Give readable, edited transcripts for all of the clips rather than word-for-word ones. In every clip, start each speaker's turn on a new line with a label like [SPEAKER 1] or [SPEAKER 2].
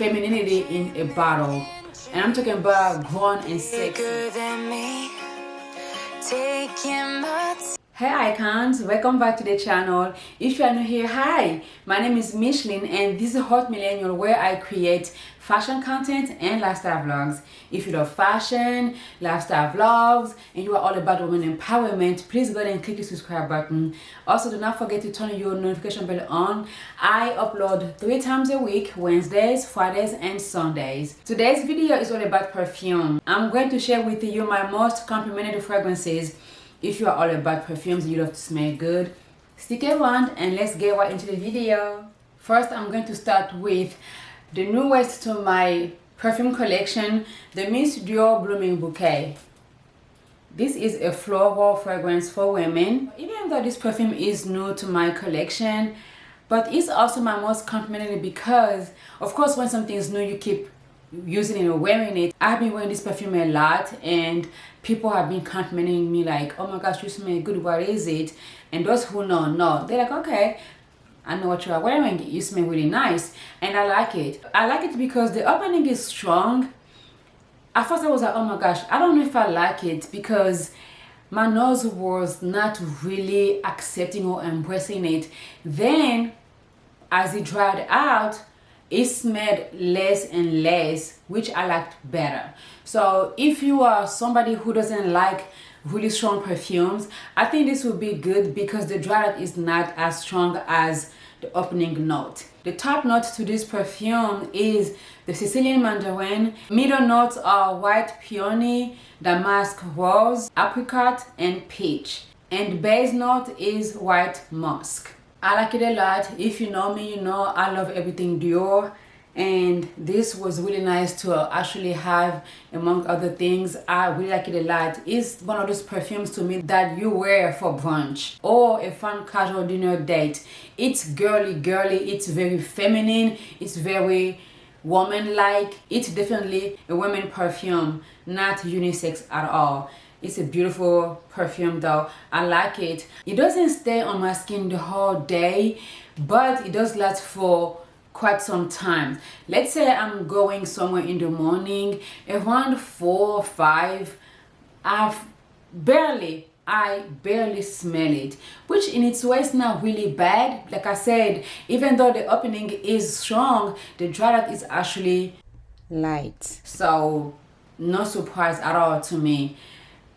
[SPEAKER 1] femininity in a bottle. And I'm talking about grown and sexy. Hey icons, welcome back to the channel. If you are new here, hi, my name is Michelin and this is Haute Millennial, where I create fashion content and lifestyle vlogs. If you love fashion, lifestyle vlogs, and you are all about women empowerment, please go ahead and click the subscribe button. Also, do not forget to turn your notification bell on. I upload 3 times a week, Wednesdays, Fridays, and Sundays. Today's video is all about perfume. I'm going to share with you my most complimented fragrances. If you are all about perfumes and you love to smell good, stick around and let's get right into the video. First, I'm going to start with the newest to my perfume collection, the Miss Dior Blooming Bouquet. This is a floral fragrance for women. Even though this perfume is new to my collection, but it's also my most complimented because, of course, when something is new, you keep using it or wearing it. I've been wearing this perfume a lot and people have been complimenting me like, oh my gosh, you smell good, what is it? And those who know, they're like, okay, I know what you are wearing, you smell really nice. And I like it. I like it because the opening is strong. At first I was like, oh my gosh, I don't know if I like it because my nose was not really accepting or embracing it. Then as it dried out, it smelled less and less, which I liked better. So if you are somebody who doesn't like really strong perfumes, I think this will be good because the dry out is not as strong as the opening note. The top note to this perfume is the Sicilian mandarin. Middle notes are white peony, damask rose, apricot, and peach. And base note is white musk. I like it a lot. If you know me, you know I love everything Dior, and this was really nice to actually have among other things. I really like it a lot. It's one of those perfumes to me that you wear for brunch or a fun casual dinner date. It's girly, it's very feminine, it's very woman-like. It's definitely a women perfume, not unisex at all. It's a beautiful perfume though. I like it. It doesn't stay on my skin the whole day, but it does last for quite some time. Let's say I'm going somewhere in the morning, around 4 or 5, I barely smell it, which in its way is not really bad. Like I said, even though the opening is strong, the dry out is actually light. So no surprise at all to me.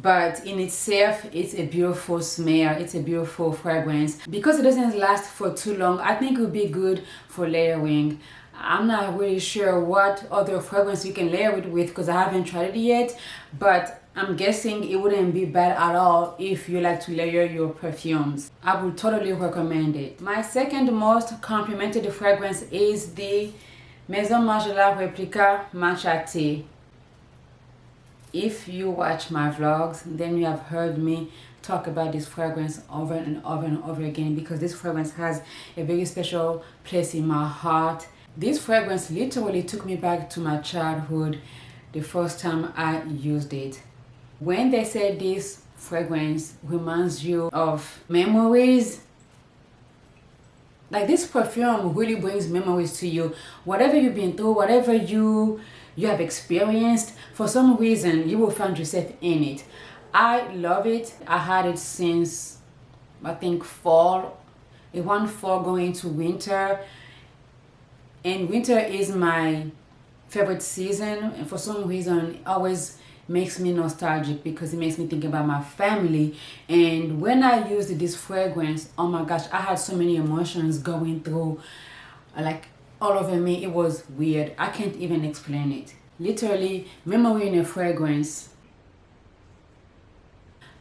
[SPEAKER 1] But in itself, it's a beautiful smell, it's a beautiful fragrance. Because it doesn't last for too long, I think it would be good for layering. I'm not really sure what other fragrance you can layer it with because I haven't tried it yet, but I'm guessing it wouldn't be bad at all if you like to layer your perfumes. I would totally recommend it. My second most complimented fragrance is the Maison Margiela Replica Matcha Tea. If you watch my vlogs, then you have heard me talk about this fragrance over and over and over again because this fragrance has a very special place in my heart. This fragrance literally took me back to my childhood the first time I used it. When they say this fragrance reminds you of memories, like this perfume really brings memories to you. Whatever you've been through, whatever you have experienced, for some reason you will find yourself in it. I love it. I had it since I think fall, around fall going into winter, and winter is my favorite season, and for some reason it always makes me nostalgic because it makes me think about my family. And when I used this fragrance, oh my gosh, I had so many emotions going through like all over me. It was weird. I can't even explain it. Literally, memory in a fragrance.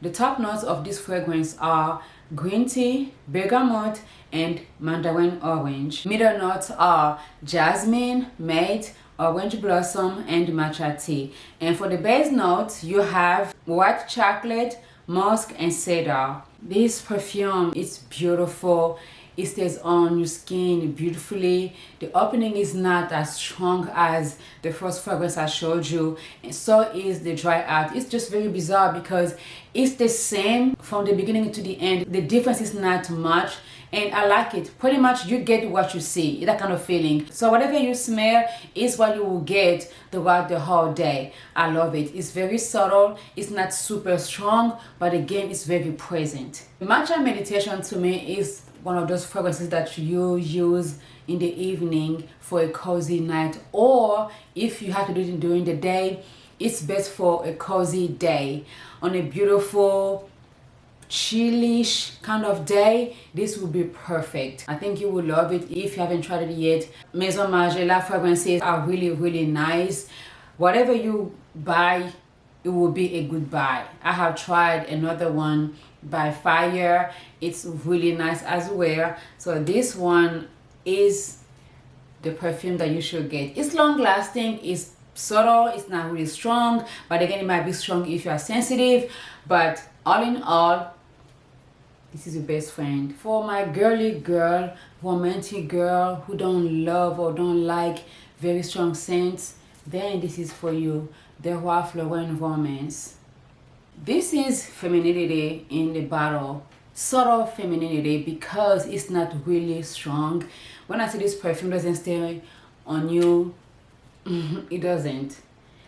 [SPEAKER 1] The top notes of this fragrance are green tea, bergamot, and mandarin orange. Middle notes are jasmine, mate, orange blossom, and matcha tea. And for the base notes, you have white chocolate, musk, and cedar. This perfume is beautiful. It stays on your skin beautifully. The opening is not as strong as the first fragrance I showed you, and so is the dry out. It's just very bizarre because it's the same from the beginning to the end. The difference is not much, and I like it. Pretty much you get what you see, that kind of feeling. So whatever you smell is what you will get throughout the whole day. I love it. It's very subtle, it's not super strong, but again it's very present. Matcha meditation to me is one of those fragrances that you use in the evening for a cozy night, or if you have to do it during the day, it's best for a cozy day. On a beautiful chillish kind of day, this will be perfect. I think you will love it if you haven't tried it yet. Maison Margiela fragrances are really nice. Whatever you buy, it will be a good buy. I have tried another one by Fire. It's really nice as well. So this one is the perfume that you should get. It's long lasting, it's subtle, it's not really strong, but again it might be strong if you are sensitive. But all in all, this is your best friend for my girly girl, romantic girl who don't love or don't like very strong scents. Then this is for you, the Ralph Lauren Romance. This is femininity in the bottle, subtle femininity, because it's not really strong. When I say this perfume doesn't stay on you, it doesn't,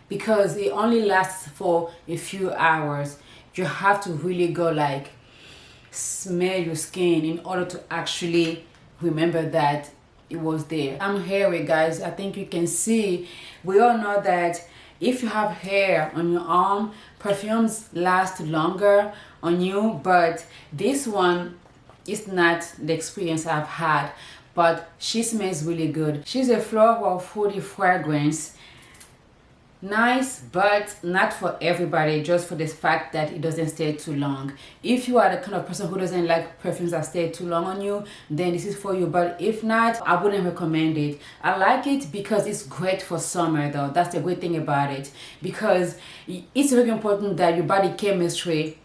[SPEAKER 1] because it only lasts for a few hours. You have to really go like smell your skin in order to actually remember that it was there. I'm hairy, guys. I think you can see. We all know that if you have hair on your arm, perfumes last longer on you, but this one is not the experience I've had. But she smells really good. She's a floral fruity fragrance. Nice, but not for everybody, just for the fact that it doesn't stay too long. If you are the kind of person who doesn't like perfumes that stay too long on you, then this is for you. But if not, I wouldn't recommend it. I like it because it's great for summer though. That's the great thing about it, because it's very important that your body chemistry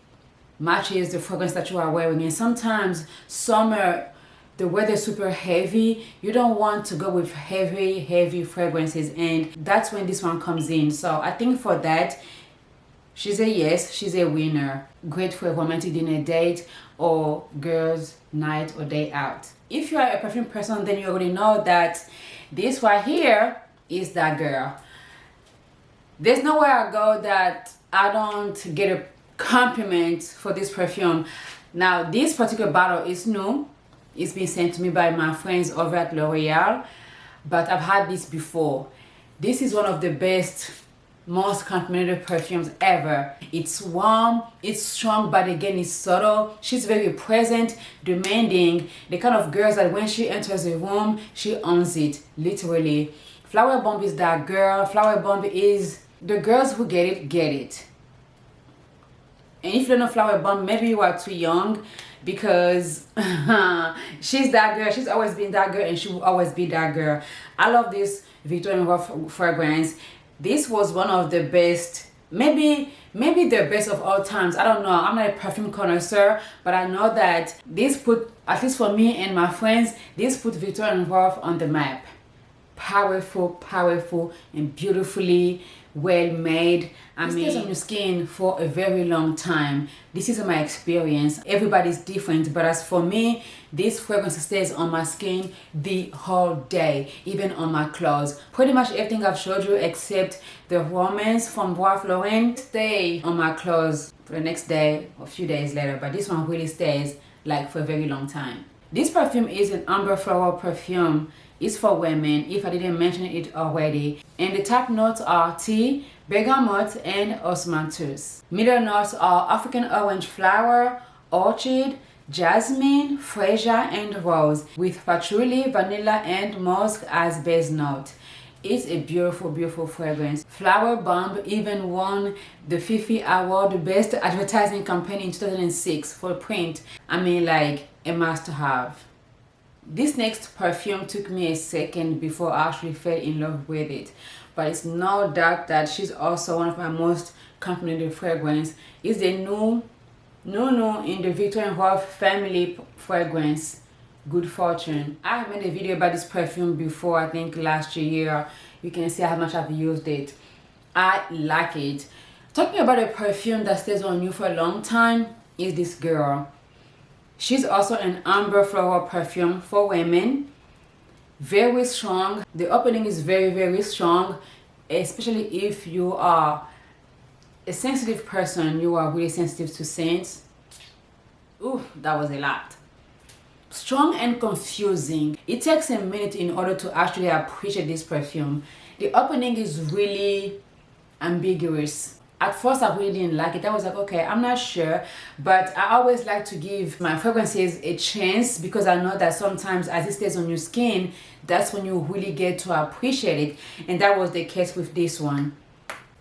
[SPEAKER 1] matches the fragrance that you are wearing. And sometimes summer, the weather is super heavy. You don't want to go with heavy fragrances, and that's when this one comes in. So I think for that, she's a yes, she's a winner. Great for a romantic dinner date or girls night or day out. If you are a perfume person, then you already know that this right here is that girl. There's nowhere I go that I don't get a compliment for this perfume. Now this particular bottle is new. It's been sent to me by my friends over at L'Oreal, but I've had this before. This is one of the best, most complimentary perfumes ever. It's warm, it's strong, but again it's subtle. She's very present, demanding, the kind of girl that when she enters a room, she owns it, literally. Flower Bomb is that girl. Flower Bomb is the girls who get it, get it. And if you don't know Flower Bomb, maybe you are too young, because she's that girl. She's always been that girl, and she will always be that girl. I love this Victor & Rolf fragrance. This was one of the best, maybe the best of all times. I don't know, I'm not a perfume connoisseur, but I know that this put, at least for me and my friends, this put Victor & Rolf on the map. Powerful and beautifully well made. It stays on your skin for a very long time. This is my experience. Everybody's different, but as for me, this fragrance stays on my skin the whole day, even on my clothes. Pretty much everything I've showed you except the Romance from Ralph Lauren stay on my clothes for the next day or a few days later, but this one really stays like for a very long time. This perfume is an amber floral perfume. It's for women, if I didn't mention it already. And the top notes are tea, bergamot, and osmanthus. Middle notes are African orange flower, orchid, jasmine, freesia, and rose, with patchouli, vanilla, and musk as base note. It's a beautiful fragrance. Flower Bomb even won the Fifi Award Best Advertising Campaign in 2006 for print. I mean, like a must-have. This next perfume took me a second before I actually fell in love with it, but it's no doubt that she's also one of my most complimentary fragrance. It's the new in the Victor & Rolf family fragrance, Good Fortune. I have made a video about this perfume before, I think last year. You can see how much I've used it. I like it. Talking about a perfume that stays on you for a long time is this girl. She's also an amber floral perfume for women. Very strong. The opening is very strong, especially if you are a sensitive person, you are really sensitive to scents. Ooh, that was a lot. Strong and confusing. It takes a minute in order to actually appreciate this perfume. The opening is really ambiguous. At first I really didn't like it. I was like, okay, I'm not sure, but I always like to give my fragrances a chance because I know that sometimes as it stays on your skin, that's when you really get to appreciate it, and that was the case with this one.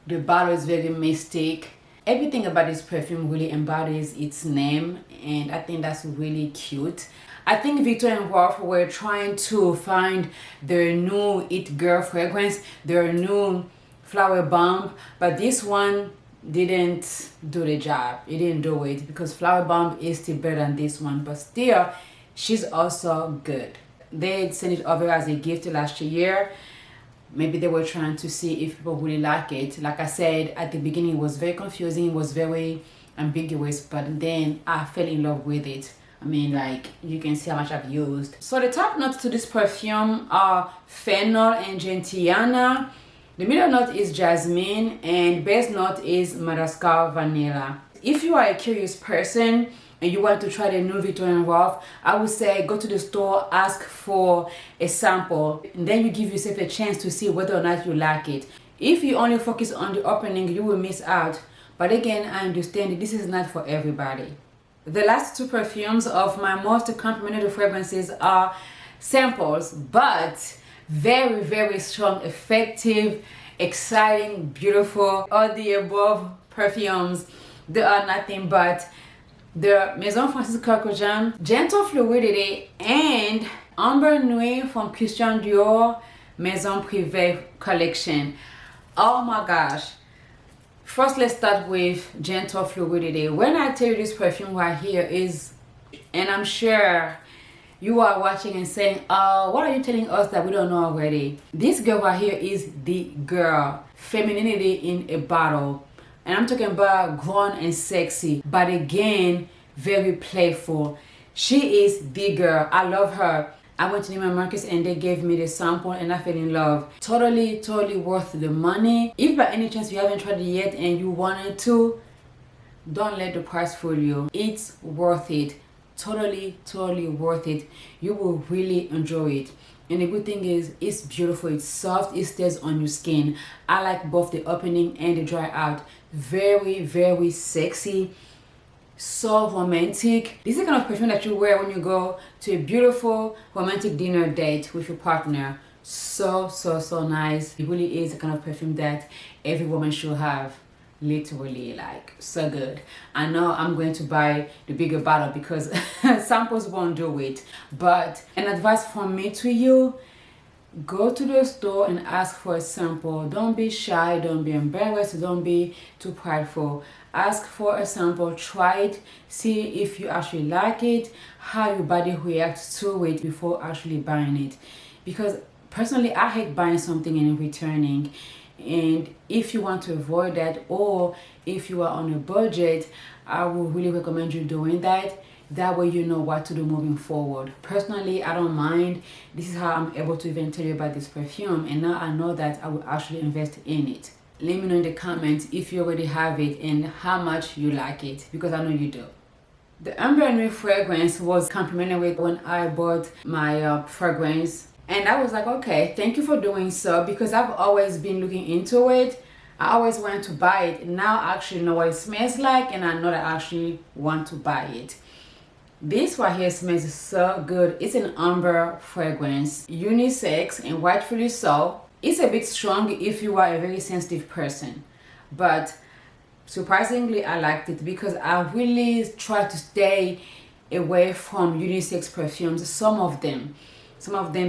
[SPEAKER 1] The bottle is very mystic. Everything about this perfume really embodies its name, and I think that's really cute. I think Victor and Rolf were trying to find their new It Girl fragrance, their new flower bomb, but this one didn't do the job. It didn't do it because flower bomb is still better than this one, but still she's also good. They sent it over as a gift last year. Maybe they were trying to see if people really like it. Like I said at the beginning, it was very confusing, it was very ambiguous, but then I fell in love with it. I mean, like, you can see how much I've used. So the top notes to this perfume are fennel and gentiana. The middle note is jasmine, and base note is Madagascar vanilla. If you are a curious person and you want to try the new Victor and Rolf, I would say go to the store, ask for a sample, and then you give yourself a chance to see whether or not you like it. If you only focus on the opening, you will miss out. But again, I understand this is not for everybody. The last two perfumes of my most complimentary fragrances are samples, but very strong, effective, exciting, beautiful, all the above perfumes. They are nothing but the Maison Francis Cocojan, Gentle Fluidity, and Amber Nuit from Christian Dior Maison Privée collection. Oh my gosh. First, let's start with Gentle Fluidity. When I tell you this perfume right here is, and I'm sure you are watching and saying, oh, what are you telling us that we don't know already? This girl right here is the girl. Femininity in a bottle. And I'm talking about grown and sexy, but again, very playful. She is the girl. I love her. I went to Neiman Marcus and they gave me the sample and I fell in love. Totally worth the money. If by any chance you haven't tried it yet and you wanted to, don't let the price fool you. It's worth it. Totally worth it. You will really enjoy it. And the good thing is, it's beautiful, it's soft, it stays on your skin. I like both the opening and the dry out. Very sexy, so romantic. This is the kind of perfume that you wear when you go to a beautiful romantic dinner date with your partner. So nice. It really is the kind of perfume that every woman should have. Literally, like, so good. I know I'm going to buy the bigger bottle because samples won't do it, but an advice from me to you: go to the store and ask for a sample. Don't be shy, don't be embarrassed, don't be too prideful. Ask for a sample, try it, see if you actually like it, how your body reacts to it before actually buying it. Because personally, I hate buying something and returning. And if you want to avoid that, or if you are on a budget, I would really recommend you doing that. That way you know what to do moving forward. Personally, I don't mind. This is how I'm able to even tell you about this perfume, and now I know that I will actually invest in it. Let me know in the comments if you already have it and how much you like it, because I know you do. The Amber Nuit fragrance was complimentary when I bought my fragrance. And I was like, okay, thank you for doing so, because I've always been looking into it. I always wanted to buy it. Now I actually know what it smells like, and I know that I actually want to buy it. This right here smells so good. It's an amber fragrance, unisex, and rightfully so. It's a bit strong if you are a very sensitive person, but surprisingly I liked it because I really try to stay away from unisex perfumes. Some of them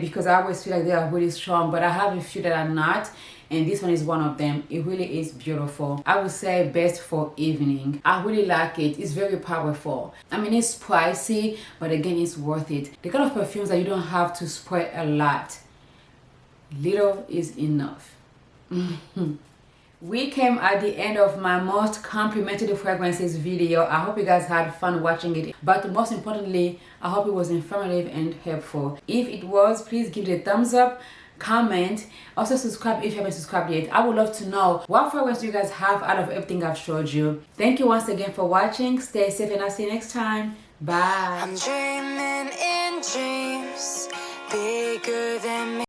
[SPEAKER 1] because I always feel like they are really strong, but I have a few that are not, and this one is one of them. It really is beautiful. I would say best for evening. I really like it. It's very powerful. I mean, it's pricey, but again, it's worth it. The kind of perfumes that you don't have to spray a lot. Little is enough. We came at the end of my most complimented fragrances video. I hope you guys had fun watching it, but most importantly, I hope it was informative and helpful. If it was, please give it a thumbs up, comment, also subscribe if you haven't subscribed yet. I would love to know what fragrance do you guys have out of everything I've showed you. Thank you once again for watching. Stay safe and I'll see you next time. Bye. I'm dreaming in dreams bigger than me.